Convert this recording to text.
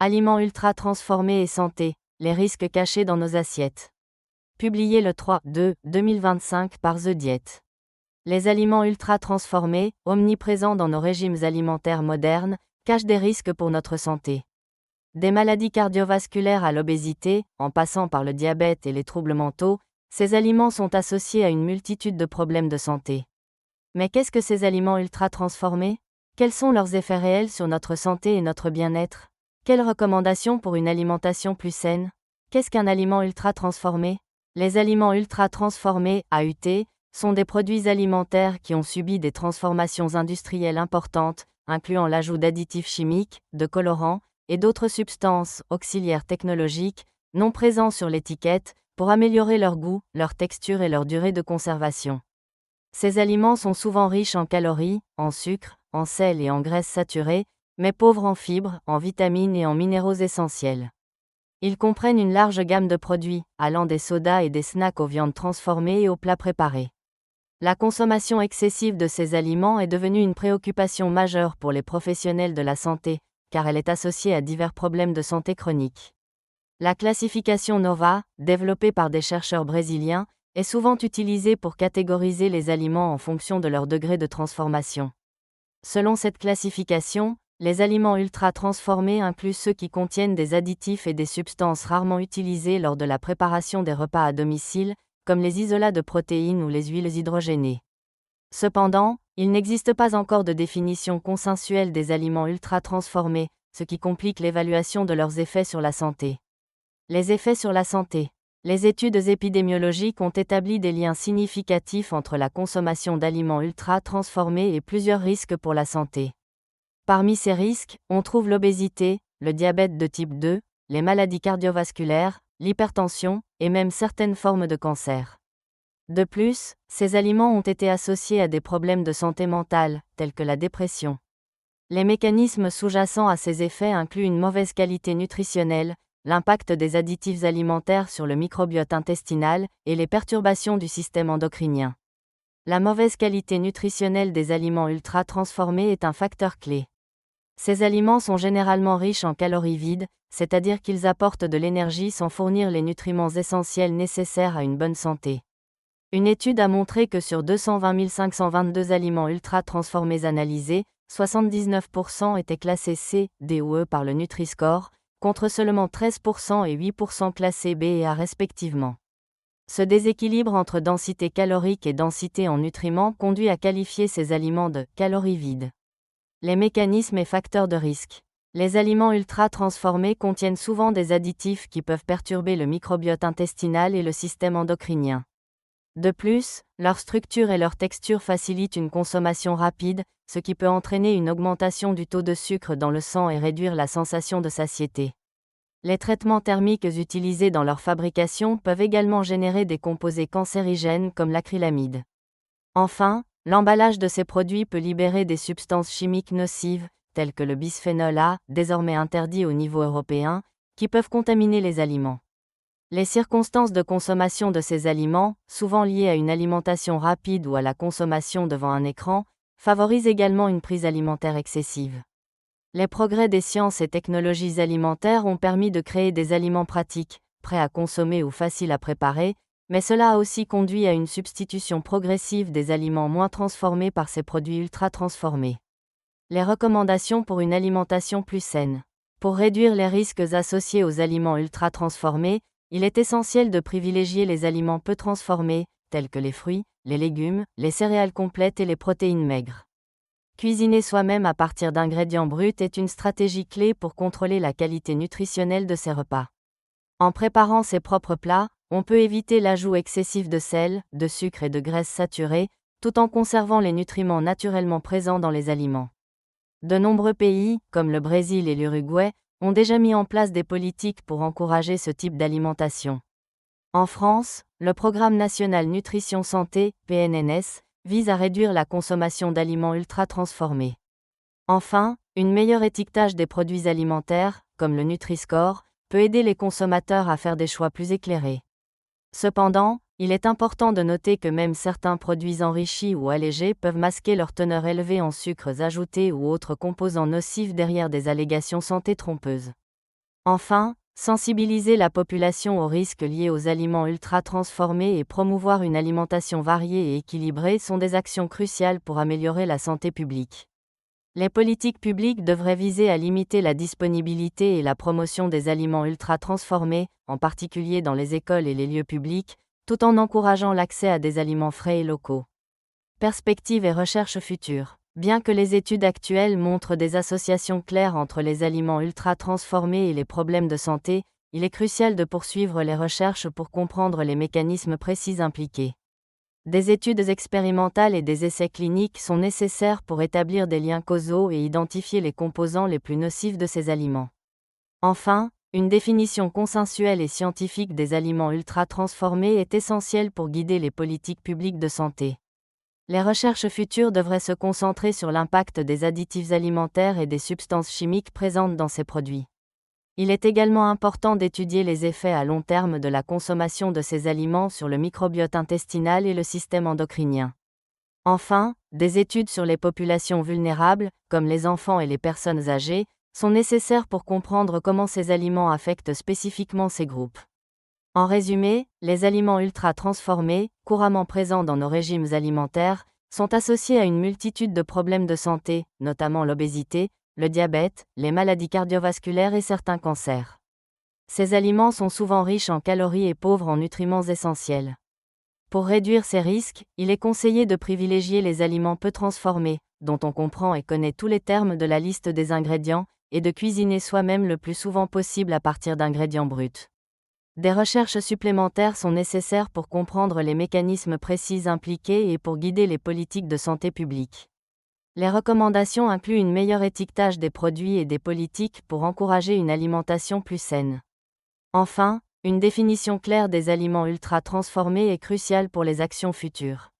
Aliments ultra transformés et santé, les risques cachés dans nos assiettes. Publié le 3/2/2025 par The Diet. Les aliments ultra transformés, omniprésents dans nos régimes alimentaires modernes, cachent des risques pour notre santé. Des maladies cardiovasculaires à l'obésité, en passant par le diabète et les troubles mentaux, ces aliments sont associés à une multitude de problèmes de santé. Mais qu'est-ce que ces aliments ultra transformés? Quels sont leurs effets réels sur notre santé et notre bien-être? Quelles recommandations pour une alimentation plus saine? Qu'est-ce qu'un aliment ultra transformé? Les aliments ultra transformés, AUT, sont des produits alimentaires qui ont subi des transformations industrielles importantes, incluant l'ajout d'additifs chimiques, de colorants, et d'autres substances auxiliaires technologiques, non présents sur l'étiquette, pour améliorer leur goût, leur texture et leur durée de conservation. Ces aliments sont souvent riches en calories, en sucre, en sel et en graisses saturées, mais pauvres en fibres, en vitamines et en minéraux essentiels. Ils comprennent une large gamme de produits, allant des sodas et des snacks aux viandes transformées et aux plats préparés. La consommation excessive de ces aliments est devenue une préoccupation majeure pour les professionnels de la santé, car elle est associée à divers problèmes de santé chronique. La classification NOVA, développée par des chercheurs brésiliens, est souvent utilisée pour catégoriser les aliments en fonction de leur degré de transformation. Selon cette classification, les aliments ultra transformés incluent ceux qui contiennent des additifs et des substances rarement utilisées lors de la préparation des repas à domicile, comme les isolats de protéines ou les huiles hydrogénées. Cependant, il n'existe pas encore de définition consensuelle des aliments ultra transformés, ce qui complique l'évaluation de leurs effets sur la santé. Les effets sur la santé. Les études épidémiologiques ont établi des liens significatifs entre la consommation d'aliments ultra transformés et plusieurs risques pour la santé. Parmi ces risques, on trouve l'obésité, le diabète de type 2, les maladies cardiovasculaires, l'hypertension, et même certaines formes de cancer. De plus, ces aliments ont été associés à des problèmes de santé mentale, tels que la dépression. Les mécanismes sous-jacents à ces effets incluent une mauvaise qualité nutritionnelle, l'impact des additifs alimentaires sur le microbiote intestinal, et les perturbations du système endocrinien. La mauvaise qualité nutritionnelle des aliments ultra transformés est un facteur clé. Ces aliments sont généralement riches en calories vides, c'est-à-dire qu'ils apportent de l'énergie sans fournir les nutriments essentiels nécessaires à une bonne santé. Une étude a montré que sur 220 522 aliments ultra transformés analysés, 79% étaient classés C, D ou E par le Nutri-Score, contre seulement 13% et 8% classés B et A respectivement. Ce déséquilibre entre densité calorique et densité en nutriments conduit à qualifier ces aliments de « calories vides ». Les mécanismes et facteurs de risque. Les aliments ultra transformés contiennent souvent des additifs qui peuvent perturber le microbiote intestinal et le système endocrinien. De plus, leur structure et leur texture facilitent une consommation rapide, ce qui peut entraîner une augmentation du taux de sucre dans le sang et réduire la sensation de satiété. Les traitements thermiques utilisés dans leur fabrication peuvent également générer des composés cancérigènes comme l'acrylamide. Enfin, l'emballage de ces produits peut libérer des substances chimiques nocives, telles que le bisphénol A, désormais interdit au niveau européen, qui peuvent contaminer les aliments. Les circonstances de consommation de ces aliments, souvent liées à une alimentation rapide ou à la consommation devant un écran, favorisent également une prise alimentaire excessive. Les progrès des sciences et technologies alimentaires ont permis de créer des aliments pratiques, prêts à consommer ou faciles à préparer, mais cela a aussi conduit à une substitution progressive des aliments moins transformés par ces produits ultra transformés. Les recommandations pour une alimentation plus saine. Pour réduire les risques associés aux aliments ultra transformés, il est essentiel de privilégier les aliments peu transformés, tels que les fruits, les légumes, les céréales complètes et les protéines maigres. Cuisiner soi-même à partir d'ingrédients bruts est une stratégie clé pour contrôler la qualité nutritionnelle de ses repas. En préparant ses propres plats, on peut éviter l'ajout excessif de sel, de sucre et de graisses saturées, tout en conservant les nutriments naturellement présents dans les aliments. De nombreux pays, comme le Brésil et l'Uruguay, ont déjà mis en place des politiques pour encourager ce type d'alimentation. En France, le Programme national Nutrition Santé, PNNS, vise à réduire la consommation d'aliments ultra transformés. Enfin, une meilleure étiquetage des produits alimentaires, comme le Nutri-Score, peut aider les consommateurs à faire des choix plus éclairés. Cependant, il est important de noter que même certains produits enrichis ou allégés peuvent masquer leur teneur élevée en sucres ajoutés ou autres composants nocifs derrière des allégations santé trompeuses. Enfin, sensibiliser la population aux risques liés aux aliments ultra-transformés et promouvoir une alimentation variée et équilibrée sont des actions cruciales pour améliorer la santé publique. Les politiques publiques devraient viser à limiter la disponibilité et la promotion des aliments ultra-transformés, en particulier dans les écoles et les lieux publics, tout en encourageant l'accès à des aliments frais et locaux. Perspectives et recherches futures. Bien que les études actuelles montrent des associations claires entre les aliments ultra-transformés et les problèmes de santé, il est crucial de poursuivre les recherches pour comprendre les mécanismes précis impliqués. Des études expérimentales et des essais cliniques sont nécessaires pour établir des liens causaux et identifier les composants les plus nocifs de ces aliments. Enfin, une définition consensuelle et scientifique des aliments ultra-transformés est essentielle pour guider les politiques publiques de santé. Les recherches futures devraient se concentrer sur l'impact des additifs alimentaires et des substances chimiques présentes dans ces produits. Il est également important d'étudier les effets à long terme de la consommation de ces aliments sur le microbiote intestinal et le système endocrinien. Enfin, des études sur les populations vulnérables, comme les enfants et les personnes âgées, sont nécessaires pour comprendre comment ces aliments affectent spécifiquement ces groupes. En résumé, les aliments ultra-transformés, couramment présents dans nos régimes alimentaires, sont associés à une multitude de problèmes de santé, notamment l'obésité, le diabète, les maladies cardiovasculaires et certains cancers. Ces aliments sont souvent riches en calories et pauvres en nutriments essentiels. Pour réduire ces risques, il est conseillé de privilégier les aliments peu transformés, dont on comprend et connaît tous les termes de la liste des ingrédients, et de cuisiner soi-même le plus souvent possible à partir d'ingrédients bruts. Des recherches supplémentaires sont nécessaires pour comprendre les mécanismes précis impliqués et pour guider les politiques de santé publique. Les recommandations incluent une meilleure étiquetage des produits et des politiques pour encourager une alimentation plus saine. Enfin, une définition claire des aliments ultra-transformés est cruciale pour les actions futures.